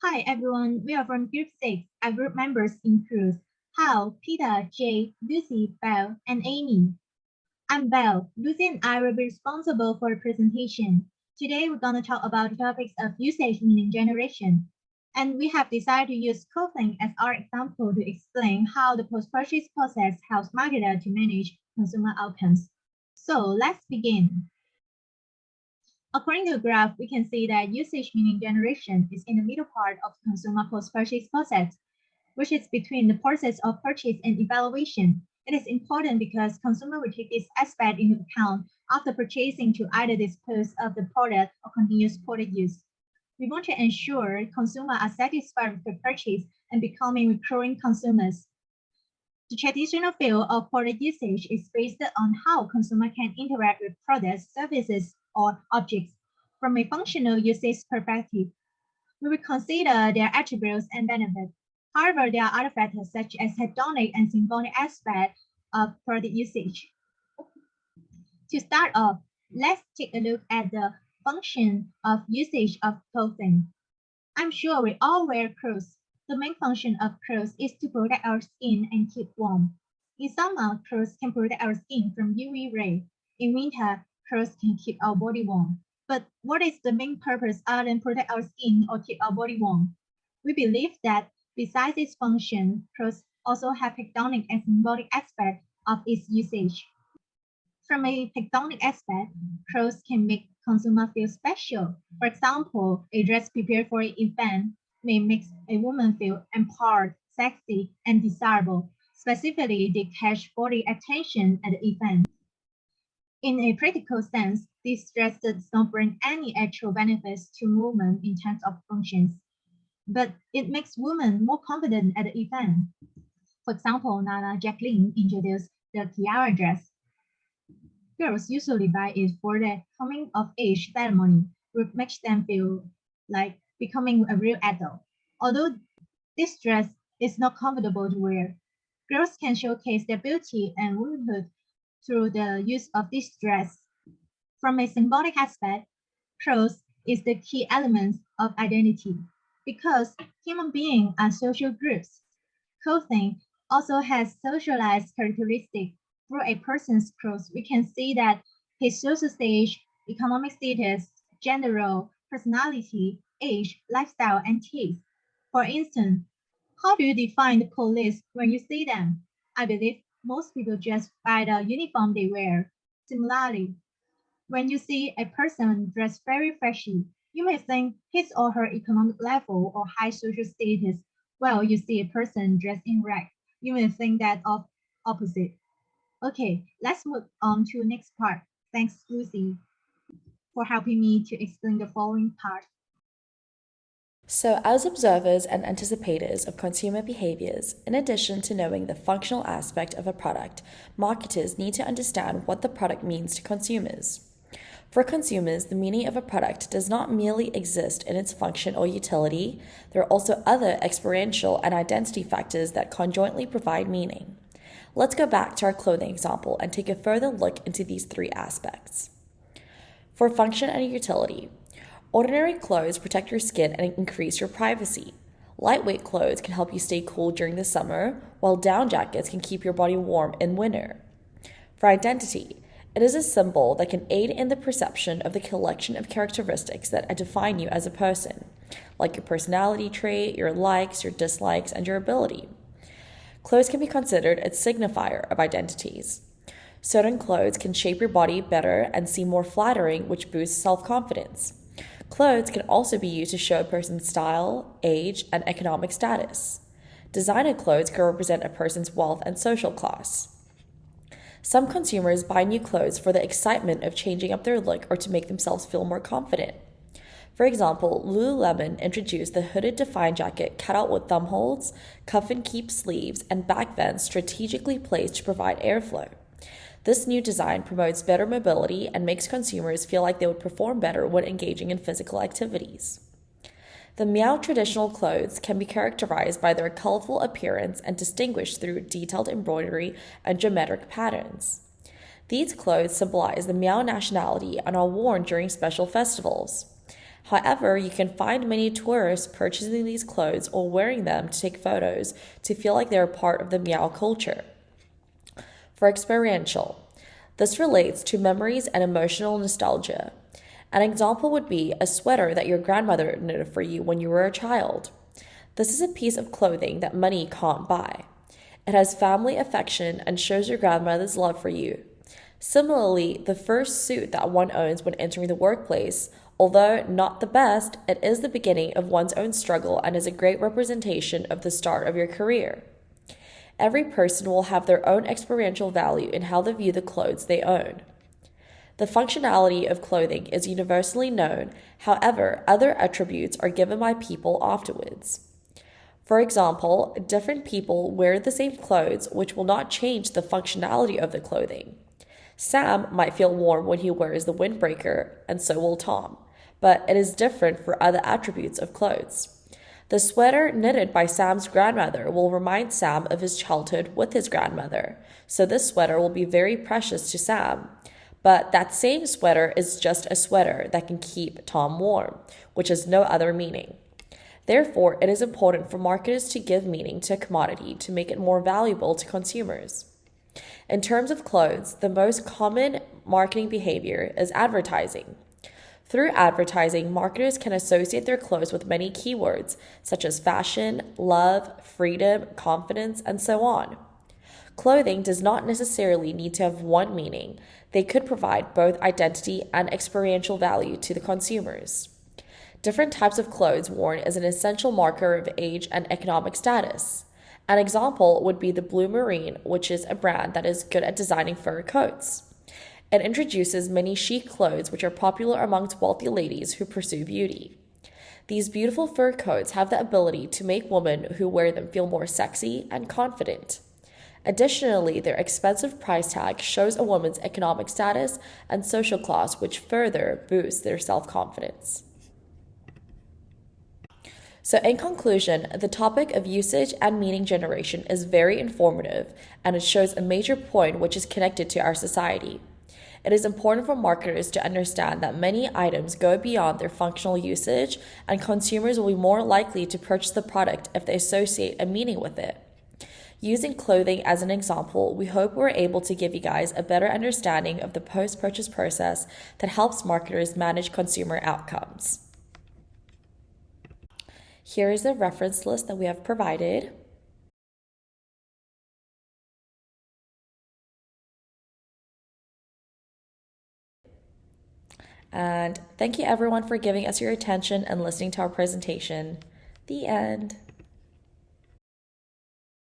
Hi everyone, we are from Group 6. Our group members include Hal, Peter, Jay, Lucy, Belle, and Amy. I'm Belle. Lucy and I will be responsible for the presentation. Today we're going to talk about the topics of usage meaning generation. And we have decided to use clothing as our example to explain how the post-purchase process helps marketers to manage consumer outcomes. So let's begin. According to the graph, we can see that usage meaning generation is in the middle part of the consumer post-purchase process, which is between the process of purchase and evaluation. It is important because consumer will take this aspect into account after purchasing to either dispose of the product or continue product use. We want to ensure consumers are satisfied with the purchase and becoming recurring consumers. The traditional field of product usage is based on how consumers can interact with products, services, or objects. From a functional usage perspective, we will consider their attributes and benefits. However, there are other factors such as hedonic and symbolic aspects of product usage. To start off, let's take a look at the function of usage of clothing. I'm sure we all wear clothes. The main function of clothes is to protect our skin and keep warm. In summer, clothes can protect our skin from UV rays. In winter, clothes can keep our body warm. But what is the main purpose other than protect our skin or keep our body warm? We believe that besides its function, clothes also have hedonic and symbolic aspects of its usage. From a hedonic aspect, clothes can make consumers feel special. For example, a dress prepared for an event may make a woman feel empowered, sexy, and desirable. Specifically, they catch body attention at the event. In a practical sense, this dress does not bring any actual benefits to women in terms of functions, but it makes women more confident at the event. For example, Nana Jacqueline introduced the tiara dress. Girls usually buy it for the coming of age ceremony, which makes them feel like becoming a real adult. Although this dress is not comfortable to wear, girls can showcase their beauty and womanhood through the use of this dress. From a symbolic aspect, clothes is the key element of identity. Because human beings are social groups, clothing also has socialized characteristics. Through a person's clothes, we can see that his social stage, economic status, gender role, personality, age, lifestyle, and taste. For instance, how do you define the police when you see them? I believe most people just by the uniform they wear. Similarly, when you see a person dressed very flashy, you may think his or her economic level or high social status. Well, you see a person dressed in red, you may think that of opposite. Okay, let's move on to the next part. Thanks, Lucy, for helping me to explain the following part. So, as observers and anticipators of consumer behaviors, in addition to knowing the functional aspect of a product, marketers need to understand what the product means to consumers. For consumers, the meaning of a product does not merely exist in its function or utility, there are also other experiential and identity factors that conjointly provide meaning. Let's go back to our clothing example and take a further look into these three aspects. For function and utility, ordinary clothes protect your skin and increase your privacy. Lightweight clothes can help you stay cool during the summer, while down jackets can keep your body warm in winter. For identity, it is a symbol that can aid in the perception of the collection of characteristics that define you as a person, like your personality trait, your likes, your dislikes, and your ability. Clothes can be considered a signifier of identities. Certain clothes can shape your body better and seem more flattering, which boosts self-confidence. Clothes can also be used to show a person's style, age, and economic status. Designer clothes can represent a person's wealth and social class. Some consumers buy new clothes for the excitement of changing up their look or to make themselves feel more confident. For example, Lululemon introduced the hooded Define jacket cut out with thumb holds, cuff and keep sleeves, and back vents strategically placed to provide airflow. This new design promotes better mobility and makes consumers feel like they would perform better when engaging in physical activities. The Meow traditional clothes can be characterized by their colorful appearance and distinguished through detailed embroidery and geometric patterns. These clothes symbolize the Meow nationality and are worn during special festivals. However, you can find many tourists purchasing these clothes or wearing them to take photos to feel like they're part of the Meow culture. For experiential, this relates to memories and emotional nostalgia. An example would be a sweater that your grandmother knitted for you when you were a child. This is a piece of clothing that money can't buy. It has family affection and shows your grandmother's love for you. Similarly, the first suit that one owns when entering the workplace, although not the best, it is the beginning of one's own struggle and is a great representation of the start of your career. Every person will have their own experiential value in how they view the clothes they own. The functionality of clothing is universally known, however, other attributes are given by people afterwards. For example, different people wear the same clothes, which will not change the functionality of the clothing. Sam might feel warm when he wears the windbreaker, and so will Tom, but it is different for other attributes of clothes. The sweater knitted by Sam's grandmother will remind Sam of his childhood with his grandmother, so this sweater will be very precious to Sam. But that same sweater is just a sweater that can keep Tom warm, which has no other meaning. Therefore, it is important for marketers to give meaning to a commodity to make it more valuable to consumers. In terms of clothes, the most common marketing behavior is advertising. Through advertising, marketers can associate their clothes with many keywords, such as fashion, love, freedom, confidence, and so on. Clothing does not necessarily need to have one meaning. They could provide both identity and experiential value to the consumers. Different types of clothes worn is an essential marker of age and economic status. An example would be the Blue Marine, which is a brand that is good at designing fur coats. It introduces many chic clothes which are popular amongst wealthy ladies who pursue beauty. These beautiful fur coats have the ability to make women who wear them feel more sexy and confident. Additionally, their expensive price tag shows a woman's economic status and social class, which further boosts their self-confidence. So in conclusion, the topic of usage and meaning generation is very informative, and it shows a major point which is connected to our society. It is important for marketers to understand that many items go beyond their functional usage, and consumers will be more likely to purchase the product if they associate a meaning with it. Using clothing as an example, we hope we're able to give you guys a better understanding of the post-purchase process that helps marketers manage consumer outcomes. Here is the reference list that we have provided. And thank you everyone for giving us your attention and listening to our presentation. The end.